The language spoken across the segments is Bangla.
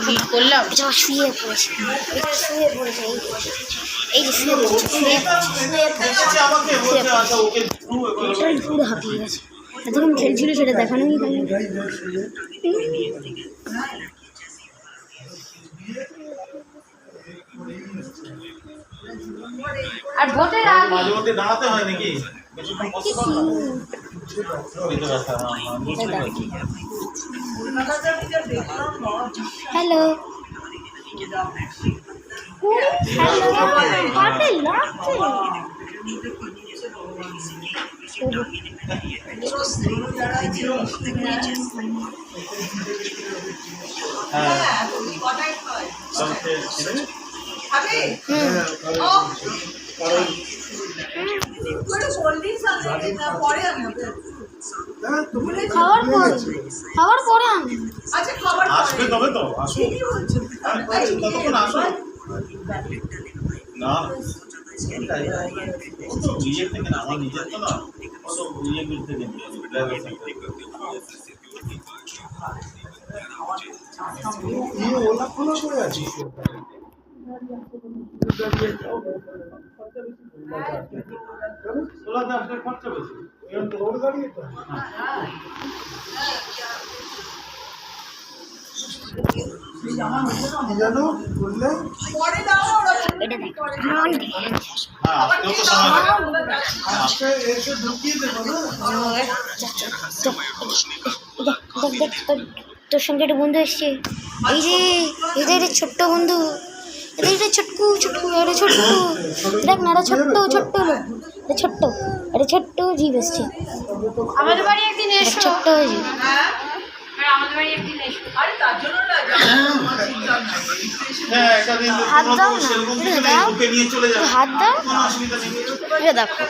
এডিট করলাম। এটা শুয়ে পড়েছে, এটা শুয়ে পড়েছে, এই যে শুয়ে পড়েছে, পুরো হাঁপিয়ে গেছে। এতক্ষণ খেলছিল সেটা দেখানোই হয়নি। আর ভোটের আগে মাঝে মধ্যে দাঁড়াতে হয় নাকি? হ্যালো খাবার পরে আমি আসবে তবে তো আসো ততক্ষণ আসো না নিজের থেকে না, আমার নিজের তো না, অত ইয়ে করতে নেই। ওলা খোলা করে আছি ওলাতে আপনার খরচা বেশি রোড গাড়ি তো জানো বললে এটা দেখ তোর সঙ্গে একটা বন্ধু এসছে, এই যে এদের ছোট্ট বন্ধু, এদের এটা ছোট্টু ছোট্টু, এটা ছোট্ট, দেখ না, এটা ছোট্ট ছোট্ট লোক, এটা ছোট্ট, এটা ছোট্ট জীব এসছে আমাদের বাড়ি একদিন এসো, ছোট্ট জীব। আমাদের বাড়ি একদিন এসো। আরে তার জন্য হাত দাও না, হাত দাও, এটা দেখো,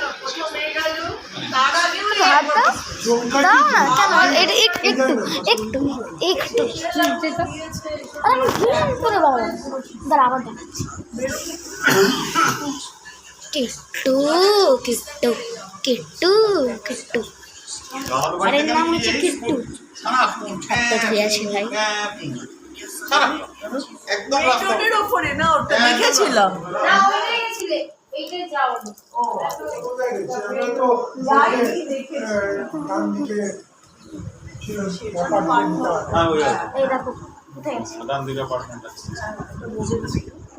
হাত দাও, দাও না কেন, এটা একটু একটু একটু আমি ঘৃণা করে বাবা, দাঁড়া আবার দেখাচ্ছি, কিট্টু কিট্টু কিট্টু কিট্টু, আর এর নাম হচ্ছে কিট্টু, হাতটা ধুয়ে আছে ভাই, একদম রোডের ওপরে না, ওটা দেখেছিলাম। না ওই গেছিলে এইটা যাও ও এই দেখো কোথায় আছে, ডান দিকে অ্যাপার্টমেন্ট আছে।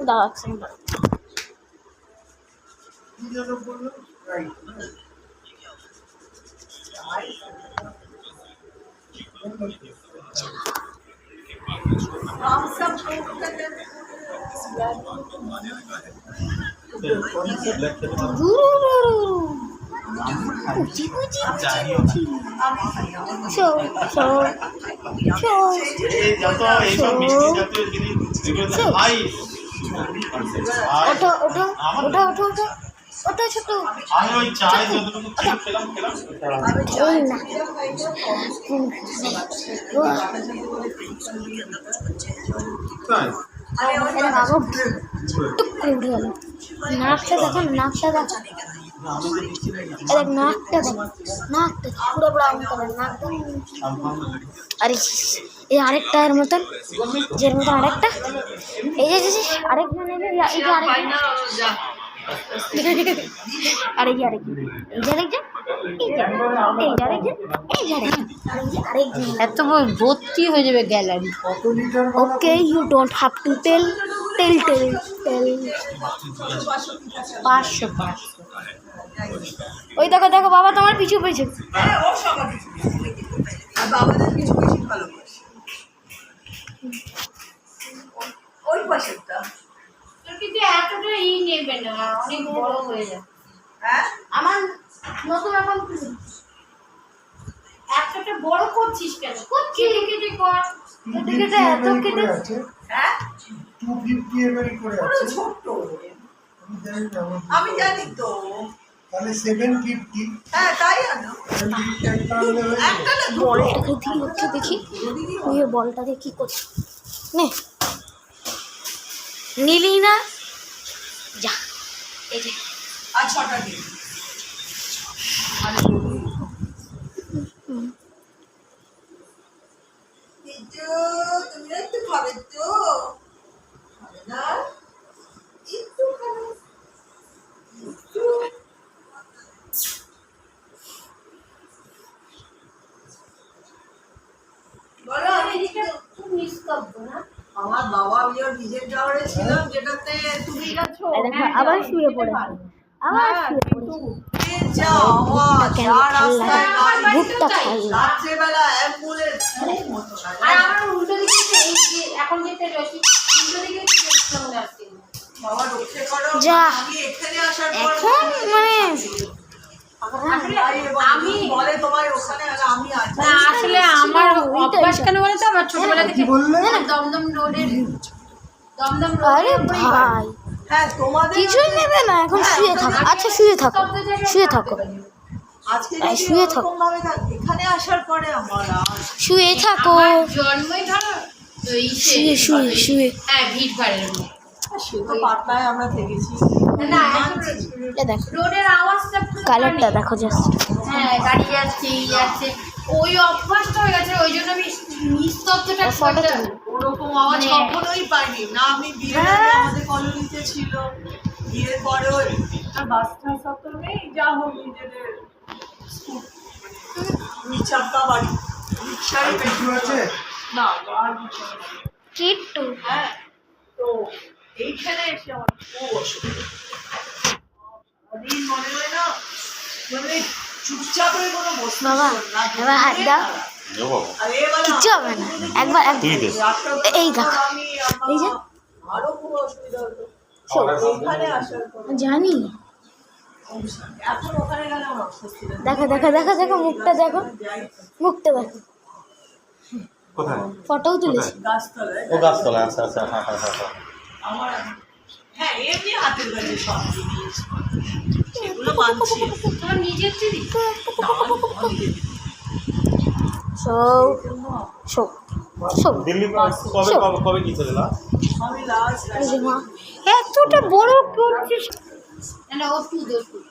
দাও আছে ওটা ওটা ওটা ওটা ওটা ওটা ছোট, আমি ওই চাই যতটুকু খেলাম এই না এটা বাবা টুক করে উঠে গেল, নাকটা দেখো, নাকটা দেখো, দেখ নাকটা দেখ, নাকটা পুরো ব্রাউন কালার নাকটা, আরে এই আরেকটা এর মতন, যের মতন আরেকটা, এই যে আরেকজন, এই যে আরেকজন, আর এই যে আরেকজন, এই যে আরেকজন, এই যে আরেকজন, এই যে আরেকজন, এত ভর্তি হয়ে যাবে gallery. Okay you don't have to tell 500 ওই দেখো দেখো বাবা তোমার পিছু পিছু, আর বাবাদের কিছু বেশি ভালোবাসে ওই পাশেরটা। কিন্তু এতটা নেবে না, অনেক বড় হয়ে যাবে। হ্যাঁ আমার নতুন এখন এতটা বড় করছিস কেন? কেটে কেটে কর, কেটে কেটে এত কেটে, হ্যাঁ 250 এমএল করে আছে, ছোট্ট, আমি জানি তো, তাহলে 750, হ্যাঁ তাই আনো একটা না, বলটাকে দিয়ে হচ্ছে দেখি, ওই বলটাকে কি করছে, নে নিলি না, যা এই যে আর 6টা দিন তুমি একটু খাবে তো। বাবা আমি ওর নিজের যাওয়ারে ছিলাম যেটাতে তুমি গেছো এই দেখো আবার শুয়ে পড়েছে, আবার শুয়ে পড়েছে। এ যা আওয়াজ, যা রাস্তায় গাড়ি, ভুট্টা খাই রাত্রেবেলা অ্যাম্বুলেন্স আর আমার উল্টো দিকে এই যে এখন যেতে রয়েছি উল্টো দিকে দেখছিলাম যাচ্ছে বাবা রক্ষে করো। যা। আমি এখানে আসার পর এখন মানে আমি বলে তোমার ওখানে আর আমি আছি। না আসলে আমার অভ্যাস কেন বলে তো আমার ছোটবেলা থেকে দমদম রোডের দমদম আরে ভাই হ্যাঁ তোমাদের কিছুই নেবে না, এখন শুয়ে থাকো। আচ্ছা শুয়ে থাকো, শুয়ে থাকো, আজকে এই যদি শুয়ে থাকো। ওরকম ভাবে এখানে আসার পরে আমার আর শুয়ে থাকো, জন্মই ধরো তো শুয়ে শুয়ে শুয়ে। হ্যাঁ ভিড় ভাড়ের সে তো পাটনায় আমরা থেকেছি। না এ দেখো রোডের আওয়াজটা পুরো কালারটা দেখো জাস্ট। হ্যাঁ গাড়ি যাচ্ছে এই যাচ্ছে ওই অভ্যাসটা হয়ে গেছে ওই জন্য আমি নিস্তব্ধটা ফটো করতে তুলি। ওরকম আওয়াজ মানে- কখনোই পাইনি না। আমি বিয়ের আগে আমাদের কলোনিতে ছিল, বিয়ের পরেও একটা বাস টাস তো নেই, যা হোক নিজেদের নিচাপ্পা বাড়ি রিক্সায় কিছু আছে না আর কিছু না। কিট্টু হ্যাঁ তো এইখানে এসে আমার খুব অসুবিধা। সারাদিন মনে হয় না মানে চুপচাপ হয়ে কোনো বসতে বাবা, না। এবার হাত দাও। আর এবারে কিচ্ছু হবে না, একবার এই দেখো, আমি এই যে আরো পুরো অসুবিধা হতো এখানে আসার পর। জানি। এখন ওখানে গেলে আমার অস্বস্তি লাগে। দেখো দেখো দেখো দেখো মুখটা দেখো, যাই মুখটা দেখো। কোথায়? ফটোও তুলেছি। গাছতলায় ও গাছতলা। আচ্ছা আচ্ছা, হ্যাঁ হ্যাঁ হ্যাঁ হ্যাঁ। আমার হ্যাঁ এমনি হাতের কাছে সব জিনিস সেগুলো মানছি। তোমার নিজের দিদি সো সো সো দিল্লি কবে কবে কবে গিয়েছিলে না? আমি লাস্ট এই যে মা এতটা বড় করছিস। না না ও টুদ ও টুদ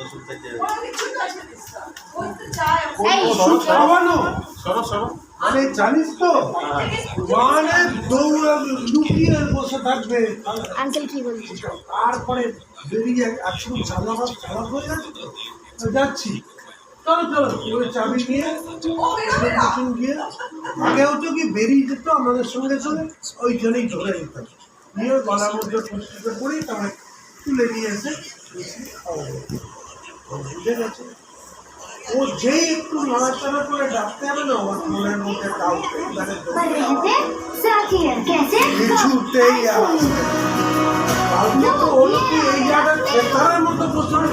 ওষুধ থেকে কিছু কাছে দিচ্ছা ওই তো চায় এই সরো সরো। মানে জানিস তো মানে দৌড়া লুকিয়ে বসে থাকবে, আঙ্কেল কি বলছে? তারপরে বেরিয়ে একশো চালাবার চালাক হয়ে যাচ্ছে তো যাচ্ছি, চলো চলো ওই চাবি নিয়ে পিছন গিয়ে আগে হতো কি বেরিয়ে যেত আমাদের সঙ্গে সঙ্গে ওইখানেই ধরে যেতাম, নিয়ে গলার মধ্যে প্রস্তুত করি, তারপরে তুলে নিয়ে এসে বুঝে গেছে। ও যেই একটু নড়াচড়া করে ডাকতে হবে না ওর মনের মধ্যে কাউকে কিছুতেই আসবে। কালকে তো হলো কি এই জায়গায় খেতার মতো প্রচন্ড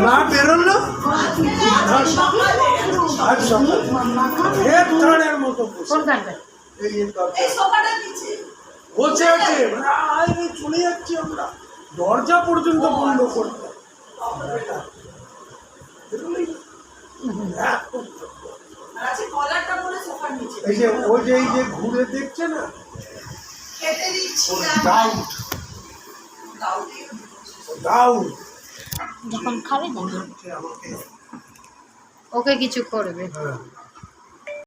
না বেরোলো আজ সকালে খেতারের মতো এই সোফাটা দিচ্ছে বসে আছে, মানে চলে যাচ্ছি আমরা, দরজা পর্যন্ত বন্ধ করতে আচ্ছা কলারটা পরে সোফার নিচে এই যে ওই যে এই যে ঘুরে দেখছে না খেতে দিচ্ছি ডাউট ডাউট যখন খাবে দেখো আমাকে ওকে কিছু করবে হ্যাঁ